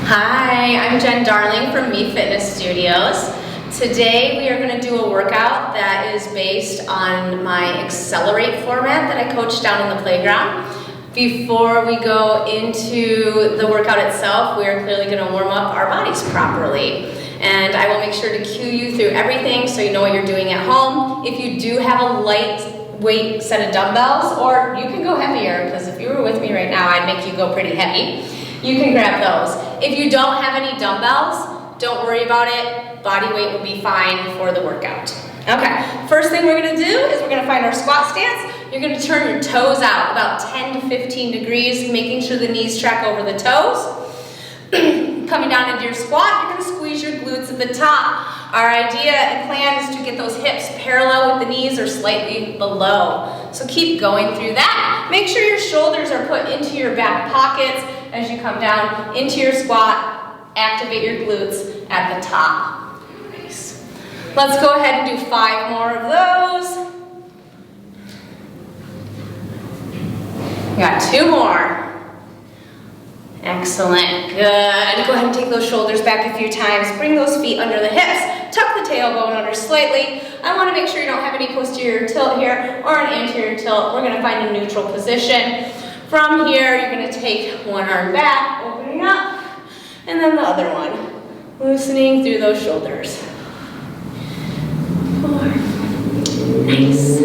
Hi, I'm Jen Darling from Me Fitness Studios. Today we are going to do a workout that is based on my Accelerate format that I coach down in the playground. Before we go into the workout itself, we are clearly going to warm up our bodies properly. And I will make sure to cue you through everything so you know what you're doing at home. If you do have a lightweight set of dumbbells, or you can go heavier, because if you were with me right now, I'd make you go pretty heavy. You can grab those. If you don't have any dumbbells, don't worry about it. Body weight will be fine for the workout. Okay, first thing we're gonna do is we're gonna find our squat stance. You're gonna turn your toes out about 10 to 15 degrees, making sure the knees track over the toes. Coming down into your squat, you're gonna squeeze your glutes at the top. Our idea and plan is to get those hips parallel with the knees or slightly below. So keep going through that. Make sure your shoulders are put into your back pockets as you come down into your squat. Activate your glutes at the top. Nice. Let's go ahead and do 5 more of those. We got 2 more. Excellent, good. Go ahead and take those shoulders back a few times. Bring those feet under the hips. Tuck the tailbone under slightly. I want to make sure you don't have any posterior tilt here or an anterior tilt. We're going to find a neutral position. From here, you're going to take one arm back, opening up, and then the other one, loosening through those shoulders. 4. Nice.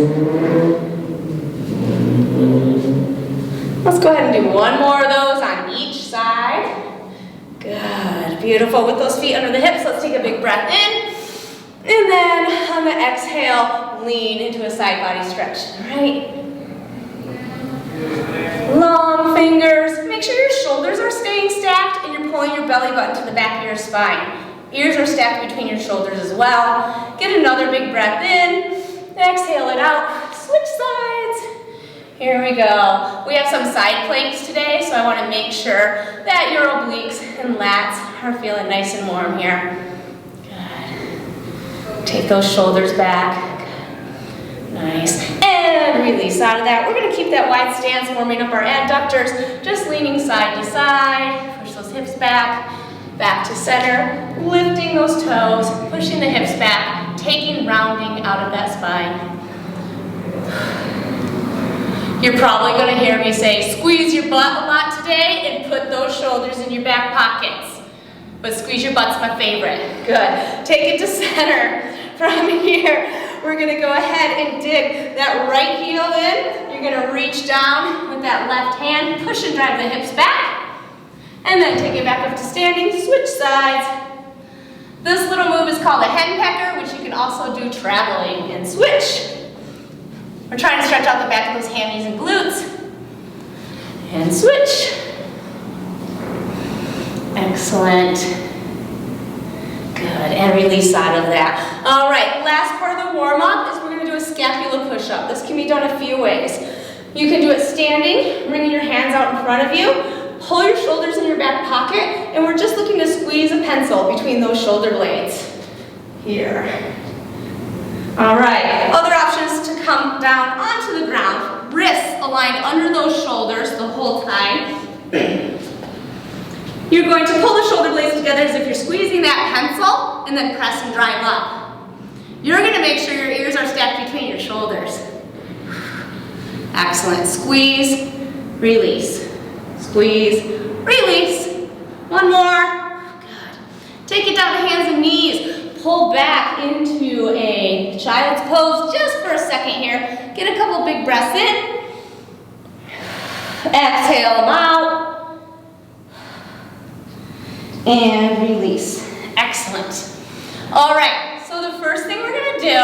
Let's go ahead and do 1 more of those on each side. Good, beautiful. With those feet under the hips, let's take a big breath in. And then on the exhale, lean into a side body stretch. All right. Long fingers. Make sure your shoulders are staying stacked and you're pulling your belly button to the back of your spine. Ears are stacked between your shoulders as well. Get another big breath in. Exhale it out. Switch sides. Here we go. We have some side planks today, so I want to make sure that your obliques and lats are feeling nice and warm here. Good. Take those shoulders back. Nice. And release out of that. We're going to keep that wide stance, warming up our adductors, just leaning side to side. Push those hips back to center, lifting those toes, pushing the hips back, taking rounding out of that spine. You're probably going to hear me say, squeeze your butt a lot today and put those shoulders in your back pockets. But squeeze your butt's my favorite. Good. Take it to center. From here, we're going to go ahead and dig that right heel in. You're going to reach down with that left hand, push and drive the hips back, and then take it back up to standing. Switch sides. This little move is called a hen pecker, which you can also do traveling and switch. We're trying to stretch out the back of those hammies and glutes. And switch. Excellent. Good, and release out of that. All right, last part of the warm-up is we're going to do a scapula push-up. This can be done a few ways. You can do it standing, bringing your hands out in front of you, pull your shoulders in your back pocket, and we're just looking to squeeze a pencil between those shoulder blades. Here. All right, other options to come down onto the ground, wrists aligned under those shoulders the whole time. You're going to pull the shoulder blades together as if you're squeezing that pencil and then press and drive up. You're going to make sure your ears are stacked between your shoulders. Excellent. Squeeze, release. Squeeze, release. 1 more. Good. Take it down to hands and knees. Pull back into a child's pose just for a second here. Get a couple big breaths in. Exhale them out. And release. Excellent. All right, so the first thing we're going to do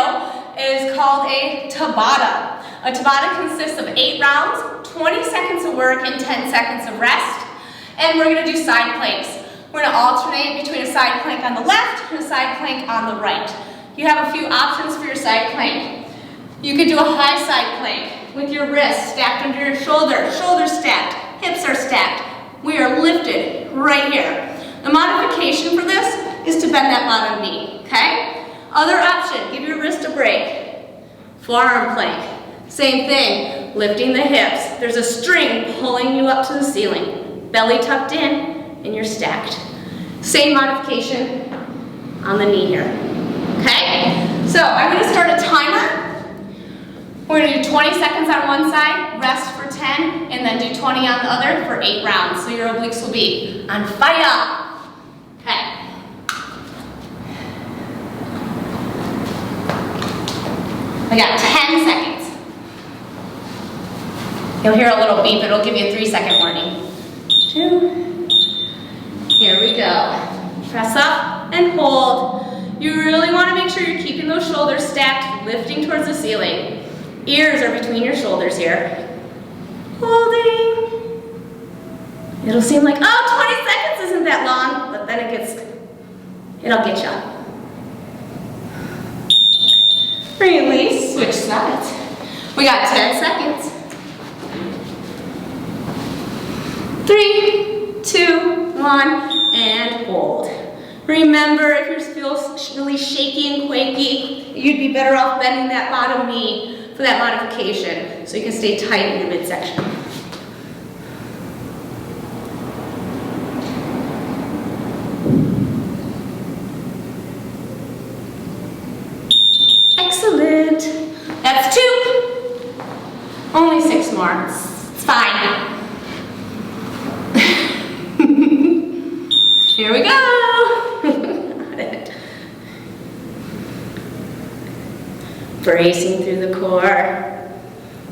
is called a Tabata. A Tabata consists of 8 rounds, 20 seconds of work and 10 seconds of rest. And we're going to do side planks. We're going to alternate between a side plank on the left and a side plank on the right. You have a few options for your side plank. You could do a high side plank with your wrists stacked under your shoulders, shoulders stacked, hips are stacked. We are lifted right here. The modification for this is to bend that bottom knee, okay? Other option, give your wrist a break. Forearm plank, same thing, lifting the hips. There's a string pulling you up to the ceiling. Belly tucked in and you're stacked. Same modification on the knee here. Okay? So I'm going to start a timer. We're going to do 20 seconds on one side, rest for 10, and then do 20 on the other for 8 rounds. So your obliques will be on fire. Okay. I got 10 seconds. You'll hear a little beep. It'll give you a 3-second warning. 2. Here we go. Press up and hold. You really want to make sure you're keeping those shoulders stacked, lifting towards the ceiling. Ears are between your shoulders here. Holding. It'll seem like, oh, 20 seconds isn't that long, but then it'll get you. Release, switch sides. We got 10 seconds. 3, 2, 1, and hold. Remember, if you feel really shaky and quaky, you'd be better off bending that bottom knee for that modification so you can stay tight in your midsection. Excellent. That's 2. Only 6 more. It's fine. Here we go. Bracing through the core.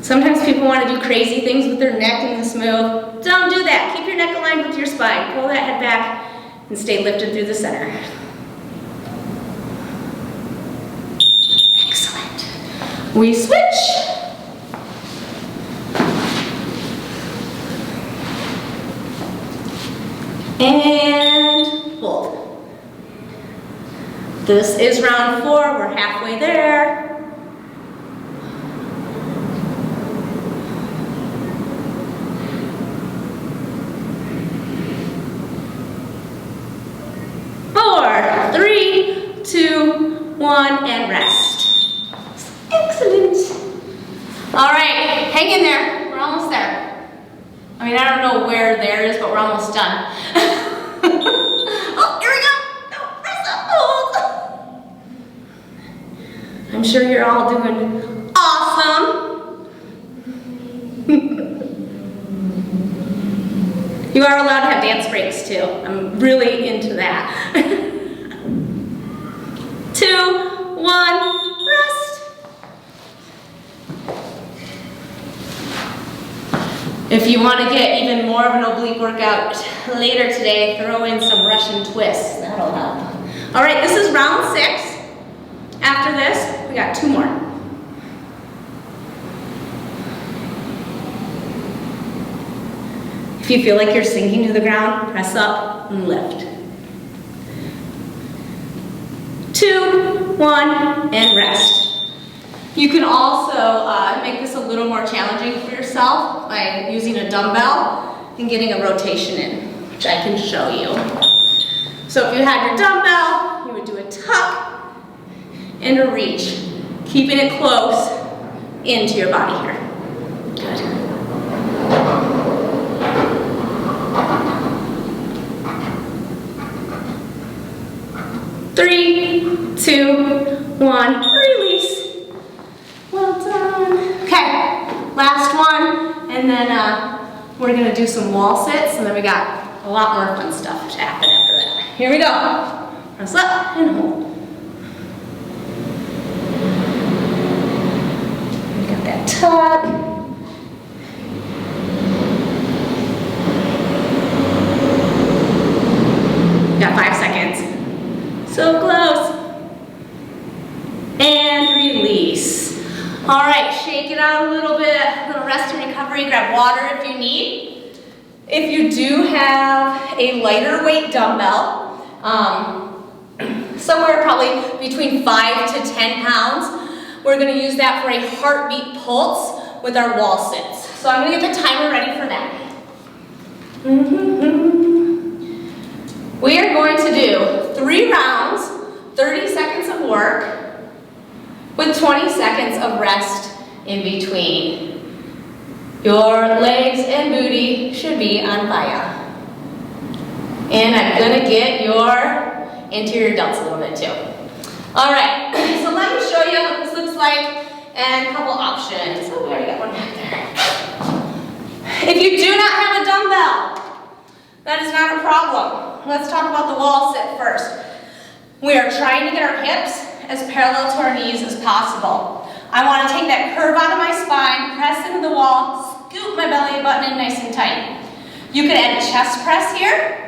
Sometimes people want to do crazy things with their neck in this move. Don't do that. Keep your neck aligned with your spine. Pull that head back and stay lifted through the center. Excellent. We switch. And hold. This is round 4. We're halfway there. 4, 3, 2, 1, and rest. Excellent. All right, hang in there. We're almost there. I mean, I don't know where there is, but we're almost done. Oh, here we go. No, rest up, hold. I'm sure you're all doing awesome. You are allowed to have dance breaks too. I'm really into that. 2, 1, rest. If you want to get even more of an oblique workout later today, throw in some Russian twists. That'll help. All right, this is round 6. After this, we got 2 more. If you feel like you're sinking to the ground, press up and lift. 2, 1, and rest. You can also make this a little more challenging for yourself by using a dumbbell and getting a rotation in, which I can show you. So if you had your dumbbell, you would do a tuck and a reach, keeping it close into your body here. Good. Three, 2, 1, release. Well done. Okay, last one, and then we're gonna do some wall sits, and then we got a lot more fun stuff to happen after that. Here we go. Press up and hold. We got that tuck. Got 5 seconds. So close. And release. All right, shake it out a little bit, a little rest and recovery. Grab water if you need. If you do have a lighter weight dumbbell, somewhere probably between 5 to 10 pounds, we're gonna use that for a heartbeat pulse with our wall sits. So I'm gonna get the timer ready for that. We are going to do 3 rounds, 30 seconds of work, with 20 seconds of rest in between. Your legs and booty should be on fire. And I'm gonna get your anterior delts a little bit too. All right, so let me show you what this looks like and a couple options. Oh, we already got one back there. If you do not have a dumbbell, that is not a problem. Let's talk about the wall sit first. We are trying to get our hips as parallel to our knees as possible. I want to take that curve out of my spine, press into the wall, scoop my belly button in nice and tight. You can add a chest press here.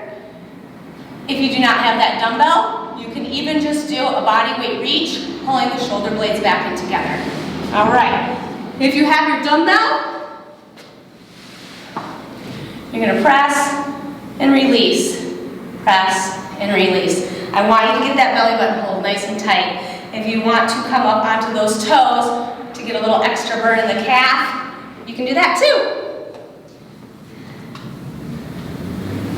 If you do not have that dumbbell, you can even just do a body weight reach, pulling the shoulder blades back in together. All right. If you have your dumbbell, you're going to press and release. Press and release. I want you to get that belly button hold nice and tight. If you want to come up onto those toes to get a little extra burn in the calf, you can do that too.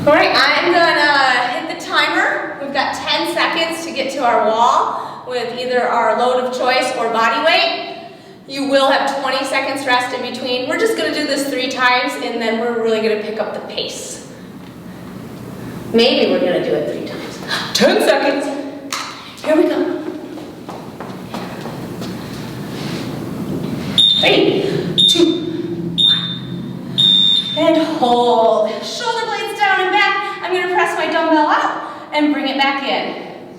All right, I'm gonna hit the timer. We've got 10 seconds to get to our wall with either our load of choice or body weight. You will have 20 seconds rest in between. We're just gonna do this 3 times and then we're really gonna pick up the pace. Maybe we're gonna do it 3 times. 10 seconds. Here we go. 3, 2, 1. And hold. Shoulder blades down and back. I'm going to press my dumbbell out and bring it back in.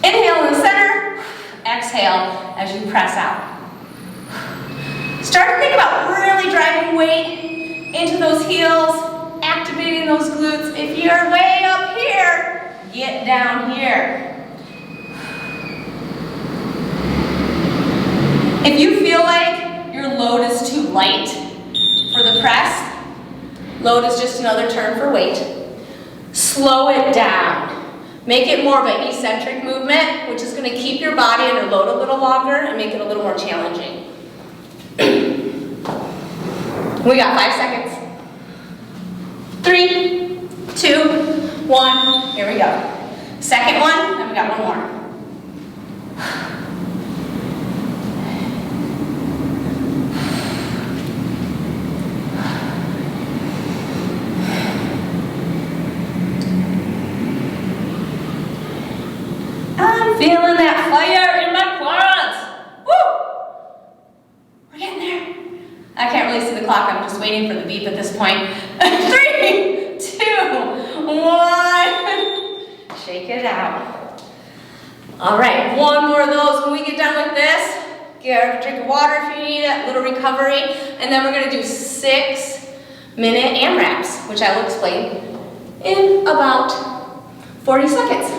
Inhale in the center. Exhale as you press out. Start to think about really driving weight into those heels, activating those glutes. If you're way up here, get down here. If you feel like your load is too light for the press, load is just another term for weight, slow it down. Make it more of an eccentric movement, which is going to keep your body under load a little longer and make it a little more challenging. We got 5 seconds. 3, 2, 1, here we go. Second one, then we got one more. I'm feeling that fire in my quads. Woo! We're getting there. I can't really see the clock. I'm just waiting for the beep at this point. 3, 2, 1. Shake it out. All right, one more of those. When we get done with this, get a drink of water if you need it, a little recovery, and then we're going to do 6-minute AMRAPs, which I will explain in about 40 seconds.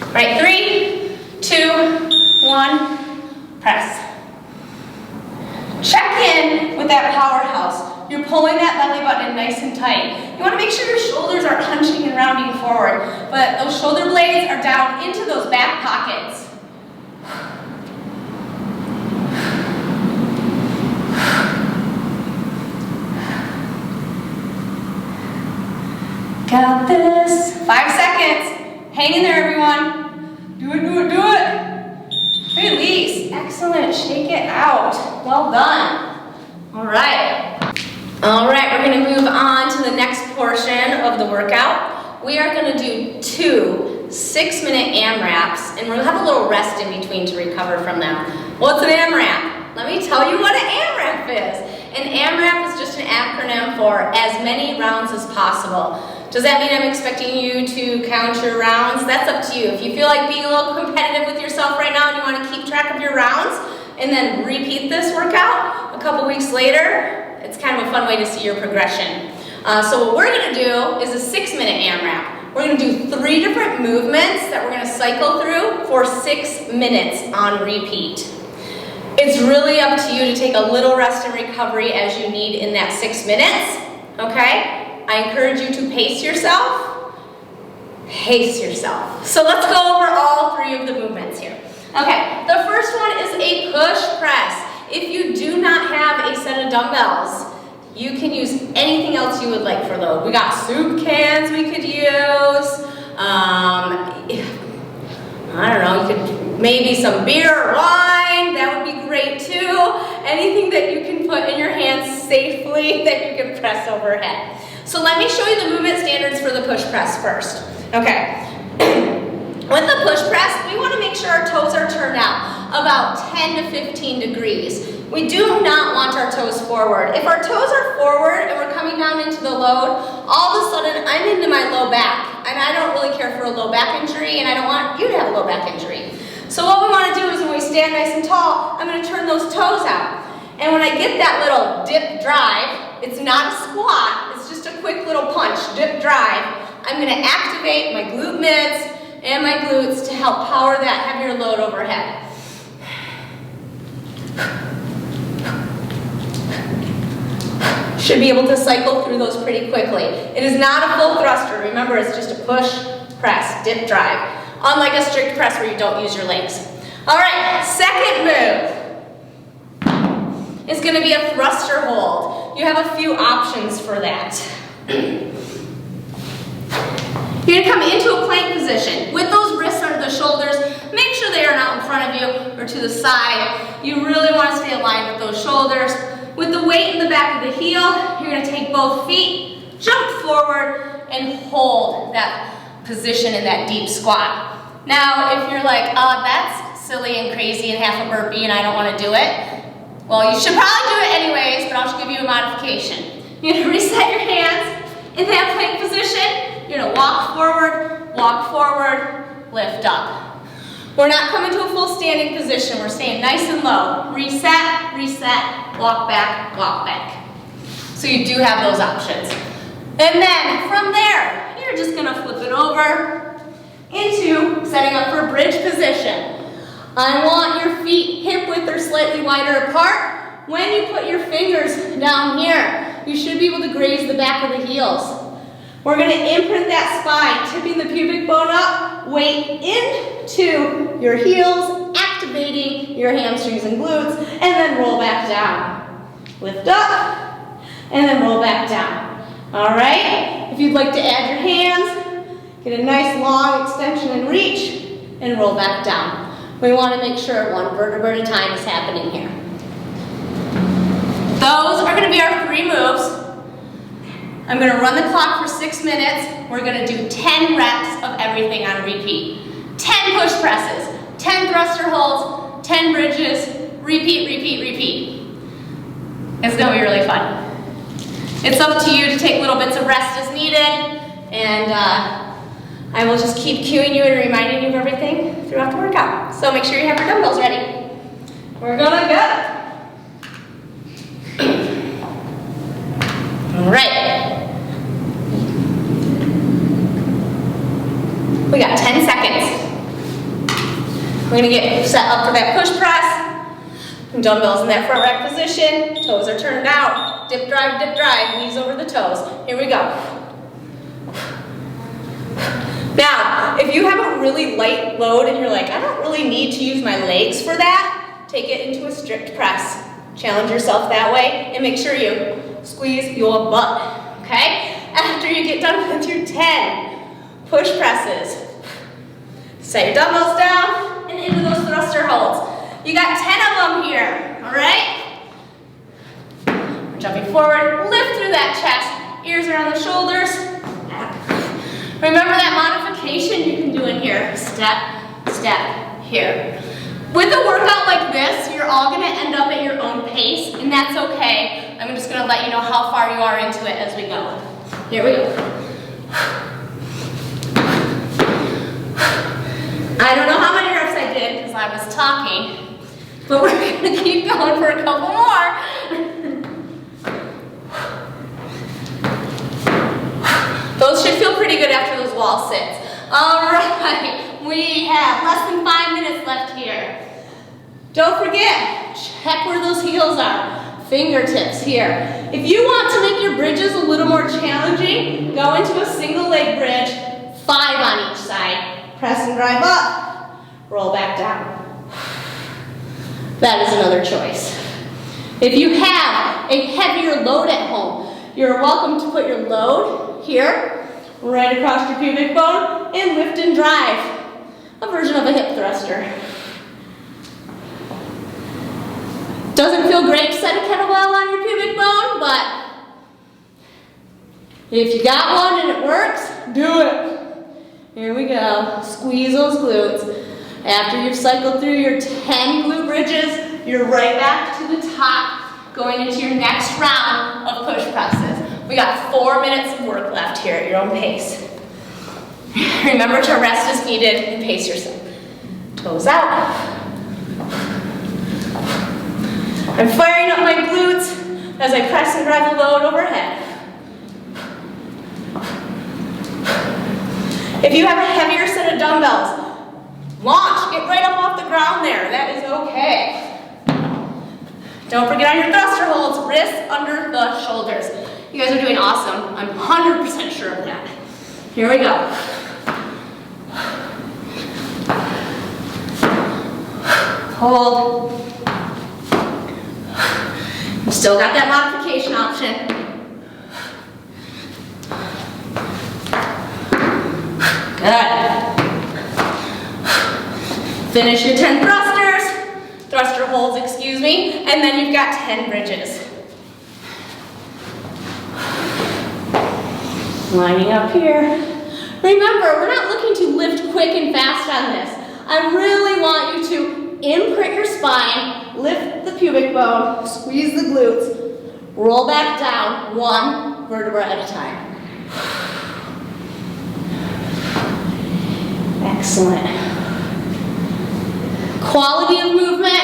All right, 3, 2, 1, press. Check in with that powerhouse. You're pulling that belly button nice and tight. You want to make sure your shoulders are hunching and rounding forward, but those shoulder blades are down into those back pockets. Got this. 5 seconds. Hang in there, everyone. Do it, do it, do it. Release. Excellent. Shake it out. Well done. All right. All right, we're going to move on to the next portion of the workout. We are going to do 2 6-minute AMRAPs, and we're going to have a little rest in between to recover from them. What's an AMRAP? Let me tell you what an AMRAP is. An AMRAP is just an acronym for as many rounds as possible. Does that mean I'm expecting you to count your rounds? That's up to you. If you feel like being a little competitive with yourself right now and you want to keep track of your rounds and then repeat this workout a couple weeks later, it's kind of a fun way to see your progression. So what we're going to do is a 6-minute AMRAP. We're going to do 3 different movements that we're going to cycle through for 6 minutes on repeat. It's really up to you to take a little rest and recovery as you need in that 6 minutes, okay? I encourage you to pace yourself. Pace yourself. So let's go over all 3 of the movements here. Okay, the first one is a push press. If you do not have a set of dumbbells, you can use anything else you would like for load. We got soup cans we could use. I don't know, you could maybe some beer or wine. That would be great too. Anything that you can put in your hands safely that you can press overhead. So let me show you the movement standards for the push press first. Okay. With the push press, we want to make sure our toes are turned out about 10 to 15 degrees. We do not want our toes forward. If our toes are forward and we're coming down into the load, all of a sudden I'm into my low back. And I don't really care for a low back injury, and I don't want you to have a low back injury. So what we want to do is when we stand nice and tall, I'm going to turn those toes out. And when I get that little dip drive, it's not a squat, it's just a quick little punch, dip drive. I'm going to activate my glute mids and my glutes to help power that heavier load overhead. Should be able to cycle through those pretty quickly. It is not a full thruster. Remember, it's just a push, press, dip, drive. Unlike a strict press where you don't use your legs. All right, second move is going to be a thruster hold. You have a few options for that. You're going to come into a plank position. With those wrists under the shoulders, make sure they are not in front of you or to the side. You really want to stay aligned with those shoulders. With the weight in the back of the heel, you're going to take both feet, jump forward, and hold that position in that deep squat. Now, if you're like, oh, that's silly and crazy and half a burpee and I don't want to do it, well, you should probably do it anyways, but I'll just give you a modification. You're going to reset your hands in that plank position. You're going to walk forward, lift up. We're not coming to a full standing position. We're staying nice and low. Reset, reset, walk back, walk back. So you do have those options. And then from there, you're just going to flip it over into setting up for bridge position. I want your feet hip width or slightly wider apart. When you put your fingers down here, you should be able to graze the back of the heels. We're going to imprint that spine, tipping the pubic bone up, weight into your heels, activating your hamstrings and glutes, and then roll back down. Lift up, and then roll back down. All right? If you'd like to add your hands, get a nice long extension and reach, and roll back down. We want to make sure one vertebra at a time is happening here. Those are going to be our 3 moves. I'm going to run the clock for 6 minutes. We're going to do 10 reps of everything on repeat. 10 push presses, 10 thruster holds, 10 bridges, repeat, repeat, repeat. It's going to be really fun. It's up to you to take little bits of rest as needed, and I will just keep cueing you and reminding you of everything throughout the workout. So make sure you have your dumbbells ready. We're going to go. All right. We got 10 seconds. We're going to get set up for that push press. Dumbbells in that front rack position. Toes are turned out. Dip, drive, knees over the toes. Here we go. Now, if you have a really light load and you're like, I don't really need to use my legs for that, take it into a strict press. Challenge yourself that way and make sure you squeeze your butt, okay? After you get done with your 10 push presses, set your dumbbells down and into those thruster holds. You got 10 of them here, all right? We're jumping forward, lift through that chest, ears around the shoulders. Remember that modification you can do in here. Step, step, here. With a workout like this, you're all going to end up at your own pace, and that's okay. I'm just going to let you know how far you are into it as we go. Here we go. I don't know how many reps I did because I was talking, but we're going to keep going for a couple more. Those should feel pretty good after those wall sits. All right, we have less than 5 minutes left here. Don't forget, check where those heels are. Fingertips here. If you want to make your bridges a little more challenging, go into a single leg bridge, 5 on each side. Press and drive up, roll back down. That is another choice. If you have a heavier load at home, you're welcome to put your load here, right across your pubic bone, and lift and drive. A version of a hip thruster. Doesn't feel great to set a kettlebell on your pubic bone, but If you got one and it works, do it. Here we go. Squeeze those glutes. After you've cycled through your 10 glute bridges, you're right back to the top, going into your next round of push presses. We got 4 minutes of work left here at your own pace. Remember to rest as needed and pace yourself. Toes out. I'm firing up my glutes as I press and drive the load overhead. If you have a heavier set of dumbbells, launch, get right up off the ground there. That is okay. Don't forget on your thruster holds, wrists under the shoulders. You guys are doing awesome. I'm 100% sure of that. Here we go. Hold. You still got that modification option. Good. Finish your 10 thruster holds, excuse me, and then you've got 10 bridges. Lining up here. Remember, we're not looking to lift quick and fast on this. I really want you to imprint your spine, lift the pubic bone, squeeze the glutes, roll back down, 1 vertebra at a time. Excellent. Quality of movement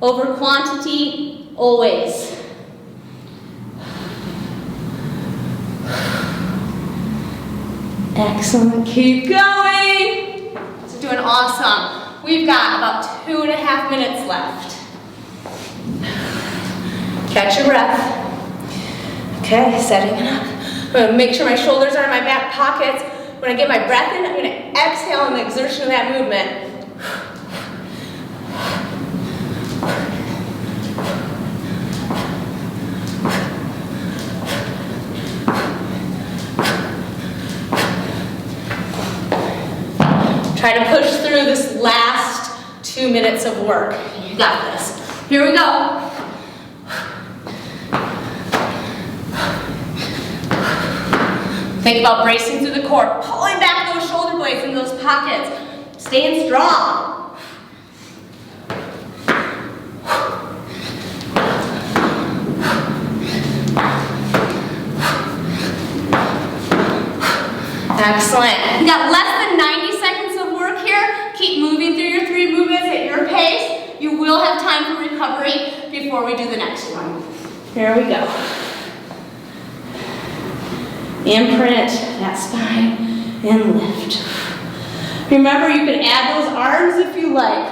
over quantity, always. Excellent, keep going. So doing awesome. We've got about 2.5 minutes left. Catch your breath. Okay, setting it up. I'm gonna make sure my shoulders are in my back pockets. When I get my breath in, I'm going to exhale in the exertion of that movement. Try to push through this last 2 minutes of work. You got this. Here we go. Think about bracing through the core, pulling back those shoulder blades in those pockets, staying strong. Excellent. We got less than 90 seconds of work here. Keep moving through your 3 movements at your pace. You will have time for recovery before we do the next one. Here we go. Imprint that spine and lift. Remember, you can add those arms if you like.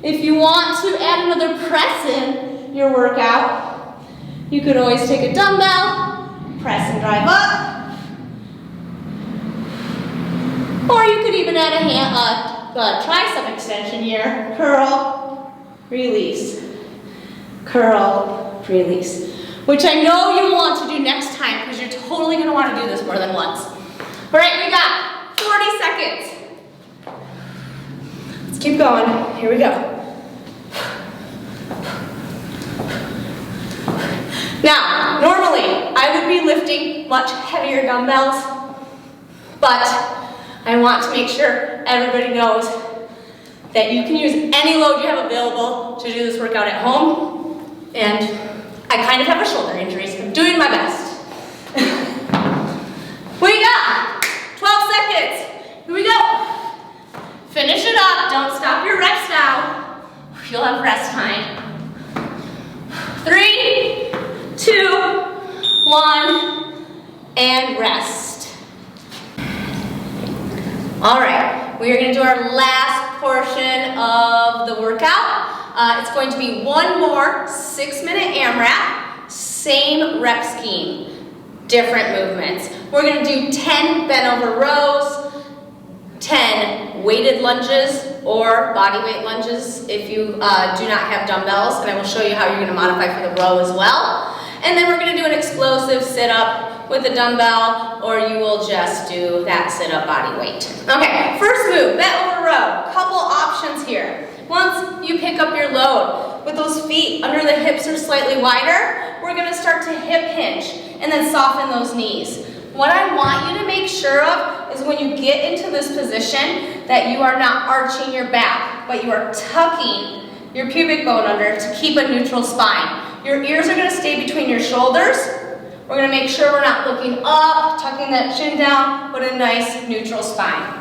If you want to add another press in your workout, you could always take a dumbbell, press and drive up. Or you could even add a tricep extension here. Curl, release. Curl, release. Which I know you want to do next time because you're totally going to want to do this more than once. All right, we got 40 seconds. Let's keep going. Here we go. Now, normally I would be lifting much heavier dumbbells, but I want to make sure everybody knows that you can use any load you have available to do this workout at home. And I kind of have a shoulder injury, so I'm doing my best. We got 12 seconds. Here we go. Finish it up. Don't stop your reps now. You'll have rest time. 3, 2, 1, and rest. All right, we are going to do our last portion of the workout. It's going to be one more 6-minute AMRAP, same rep scheme, different movements. We're going to do 10 bent over rows, 10 weighted lunges or body weight lunges if you do not have dumbbells, and I will show you how you're going to modify for the row as well. And then we're going to do an explosive sit-up with a dumbbell, or you will just do that sit-up body weight. Okay, first move, bent over row. Couple options here. Once you pick up your load, with those feet under the hips or slightly wider, we're gonna start to hip hinge and then soften those knees. What I want you to make sure of is when you get into this position that you are not arching your back, but you are tucking your pubic bone under to keep a neutral spine. Your ears are gonna stay between your shoulders. We're gonna make sure we're not looking up, tucking that chin down, but a nice neutral spine.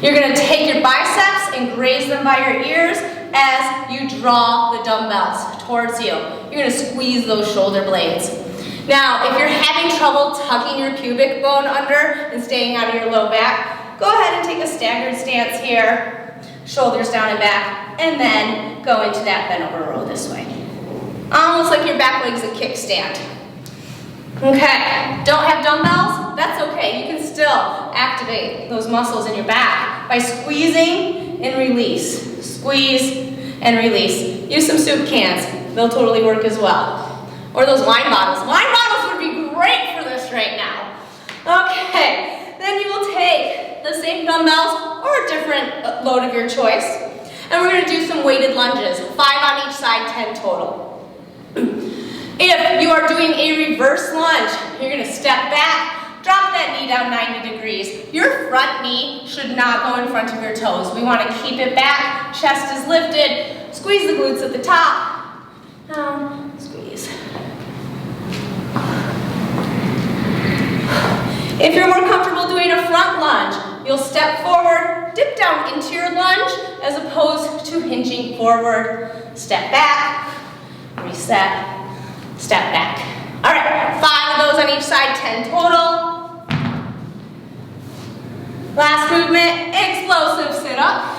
You're gonna take your biceps and graze them by your ears as you draw the dumbbells towards you. You're gonna squeeze those shoulder blades. Now, if you're having trouble tucking your pubic bone under and staying out of your low back, go ahead and take a staggered stance here, shoulders down and back, and then go into that bent over row this way. Almost like your back leg's a kickstand. Okay, don't have dumbbells? That's okay. You can still activate those muscles in your back by squeezing and release. Squeeze and release. Use some soup cans. They'll totally work as well. Or those wine bottles. Wine bottles would be great for this right now. Okay, then you will take the same dumbbells or a different load of your choice. And we're gonna do some weighted lunges. 5 on each side, 10 total. If you are doing a reverse lunge, you're gonna step back, drop that knee down 90 degrees. Your front knee should not go in front of your toes. We wanna keep it back, chest is lifted, squeeze the glutes at the top. Down, squeeze. If you're more comfortable doing a front lunge, you'll step forward, dip down into your lunge, as opposed to hinging forward. Step back, reset, step back. All right, 5 of those on each side, 10 total. Last movement, explosive sit-up.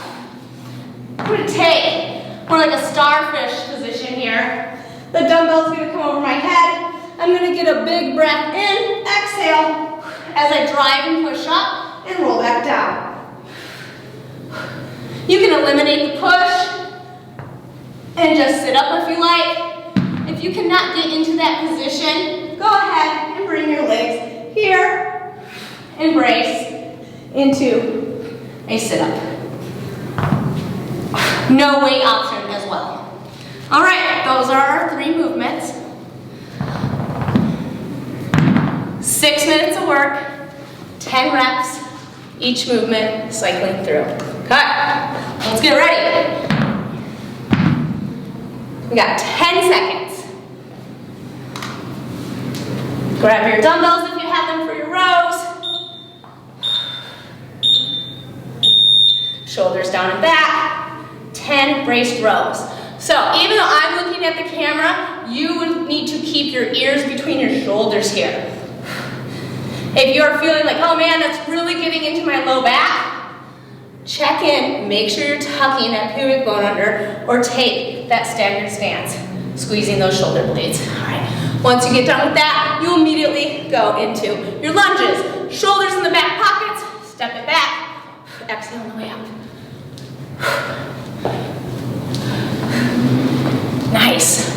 I'm gonna take more like a starfish position here. The dumbbell's gonna come over my head. I'm gonna get a big breath in, exhale, as I drive and push up and roll back down. You can eliminate the push and just sit up if you like. If you cannot get into that position, go ahead and bring your legs here and brace into a sit-up. No weight option as well. All right, those are our 3 movements. 6 minutes of work, 10 reps, each movement cycling through. Okay, let's get ready. We got 10 seconds. Grab your dumbbells if you have them for your rows. Shoulders down and back. 10 braced rows. So even though I'm looking at the camera, you would need to keep your ears between your shoulders here. If you're feeling like, oh man, that's really getting into my low back, check in, make sure you're tucking that pubic bone under, or take that staggered stance, squeezing those shoulder blades. All right, once you get done with that, you immediately go into your lunges. Shoulders in the back pockets, step it back, exhale on the way up. Nice.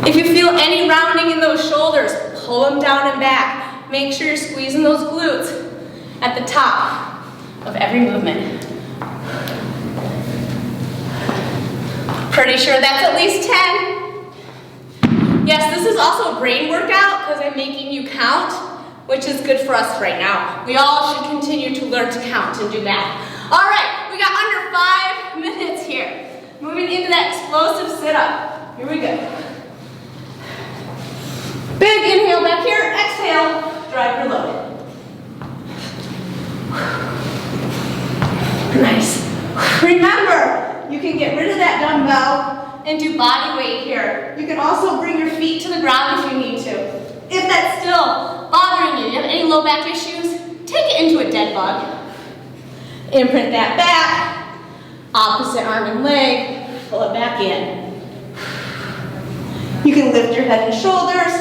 If you feel any rounding in those shoulders, pull them down and back. Make sure you're squeezing those glutes at the top of every movement. Pretty sure that's at least 10. Yes, this is also a brain workout because I'm making you count, which is good for us right now. We all should continue to learn to count and do math. All right, we got under 5 minutes here. Moving into that explosive sit-up. Here we go. Big inhale back here, exhale, drive your load. Nice. Remember, you can get rid of that dumbbell and do body weight here. You can also bring your feet to the ground if you need to. If that's still bothering you, you have any low back issues, take it into a dead bug. Imprint that back, opposite arm and leg, pull it back in. You can lift your head and shoulders,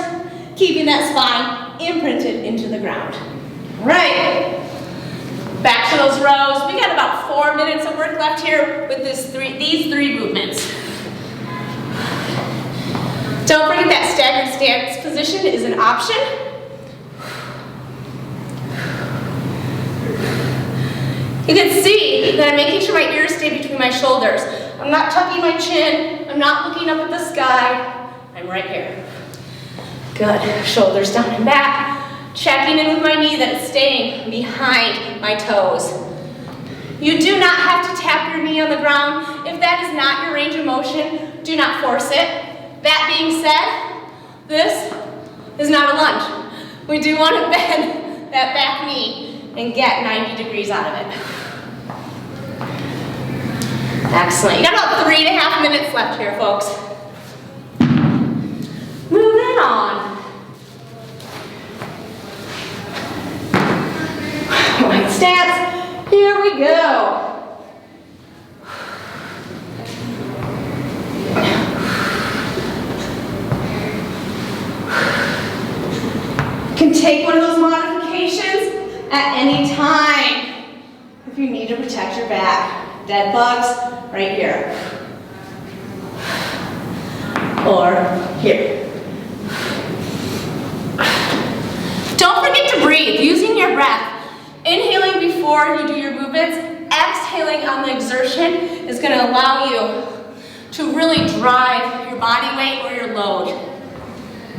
keeping that spine imprinted into the ground. All right, back to those rows. We got about 4 minutes of work left here with these three movements. Don't forget that staggered stance position is an option. You can see that I'm making sure my ears stay between my shoulders. I'm not tucking my chin. I'm not looking up at the sky. I'm right here. Good. Shoulders down and back. Checking in with my knee that it's staying behind my toes. You do not have to tap your knee on the ground. If that is not your range of motion, do not force it. That being said, this is not a lunge. We do want to bend that back knee and get 90 degrees out of it. Excellent. You got about 3.5 minutes left here, folks. Moving on. Right stance. Here we go. You can take one of those modifications at any time if you need to protect your back. Dead bugs right here. Or here. Don't forget to breathe, using your breath. Inhaling before you do your movements, exhaling on the exertion is going to allow you to really drive your body weight or your load.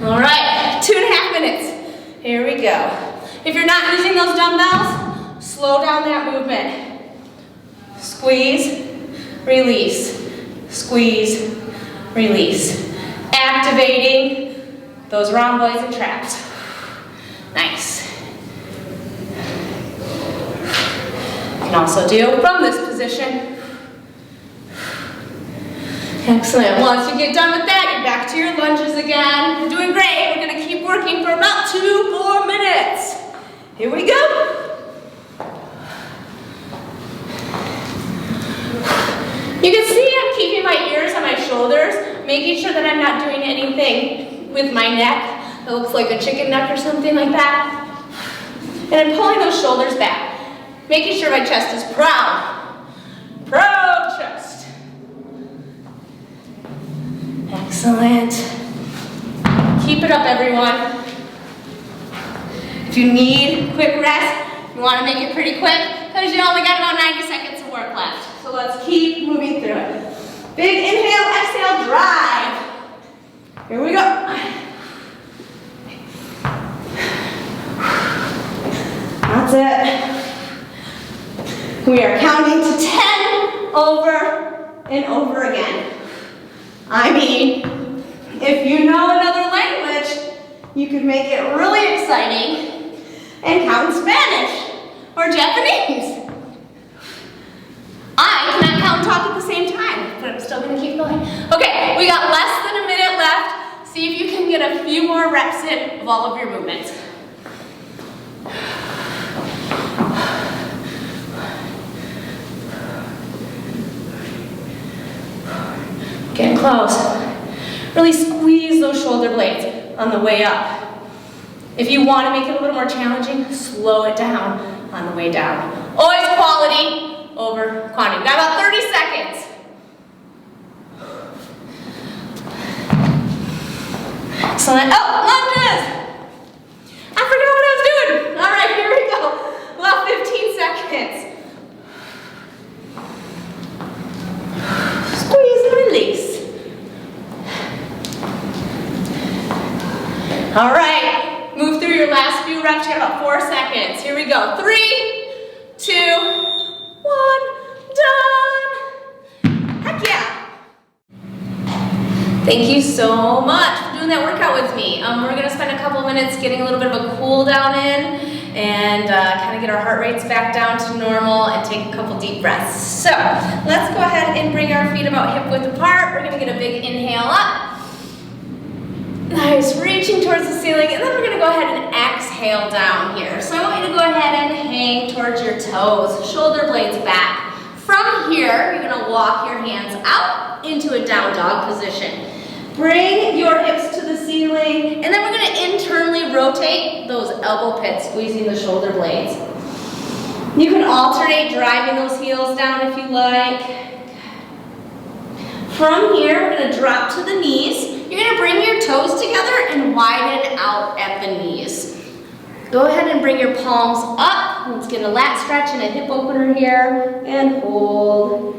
All right, 2.5 minutes. Here we go. If you're not using those dumbbells, slow down that movement. Squeeze, release, squeeze, release. Activating those rhomboids and traps. Nice. You can also do from this position. Excellent. Once you get done with that, you're back to your lunges again. You're doing great. We're going to keep working for about 2 more minutes. Here we go. You can see I'm keeping my ears on my shoulders, making sure that I'm not doing anything with my neck that looks like a chicken neck or something like that. And I'm pulling those shoulders back, making sure my chest is proud. Proud chest. Excellent. Keep it up, everyone. If you need quick rest, you want to make it pretty quick because you only got about 90 seconds of work left. So let's keep moving through it. Big inhale, exhale, drive. Here we go. That's it. We are counting to 10 over and over again. I mean, if you know another language, you could make it really exciting and count in Spanish or Japanese. I cannot count and talk at the same time, but I'm still going to keep going. Okay, we got less than a minute left. See if you can get a few more reps in of all of your movements. Getting close. Really squeeze those shoulder blades on the way up. If you want to make it a little more challenging, slow it down on the way down. Always quality over quantity. Got about 30 seconds. Excellent. Oh, lunges! I forgot what I was doing. All right, here we go. About 15 seconds. Squeeze and release. All right, move through your last few reps. You got about 4 seconds. Here we go. 3, 2, 1, done. Heck yeah. Thank you so much for doing that workout with me. We're going to spend a couple minutes getting a little bit of a cool down in and kind of get our heart rates back down to normal and take a couple deep breaths. So let's go ahead and bring our feet about hip width apart. We're going to get a big inhale up. Nice, reaching towards the ceiling, and then we're going to go ahead and exhale down here. So I want you to go ahead and hang towards your toes, shoulder blades back. From here, you're going to walk your hands out into a down dog position. Bring your hips to the ceiling, and then we're going to internally rotate those elbow pits, squeezing the shoulder blades. You can alternate driving those heels down if you like. From here, we're going to drop to the knees. You're going to bring your toes together and widen out at the knees. Go ahead and bring your palms up. Let's get a lat stretch and a hip opener here, and hold.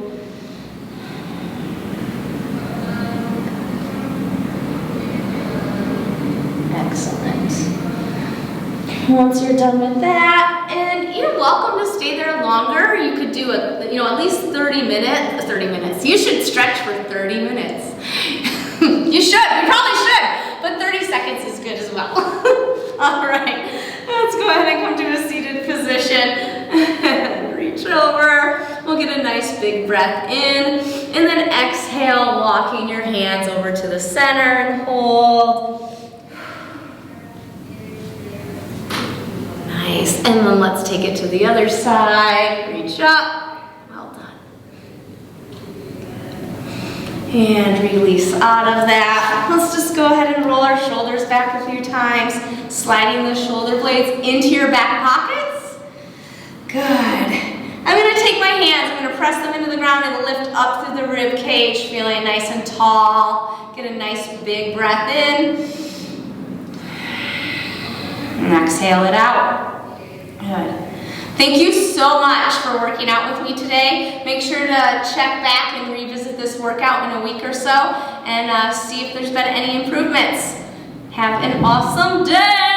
Once you're done with that, and you're welcome to stay there longer. You could do at least 30 minutes. You should stretch for 30 minutes. You probably should, but 30 seconds is good as well. All right, let's go ahead and come to a seated position. Reach over. We'll get a nice big breath in, and then exhale, walking your hands over to the center and hold. Nice, and then let's take it to the other side. Reach up. Well done. And release out of that. Let's just go ahead and roll our shoulders back a few times, sliding the shoulder blades into your back pockets. Good. I'm going to take my hands, I'm going to press them into the ground and lift up through the rib cage, feeling nice and tall. Get a nice big breath in. And exhale it out. Good. Thank you so much for working out with me today. Make sure to check back and revisit this workout in a week or so and see if there's been any improvements. Have an awesome day.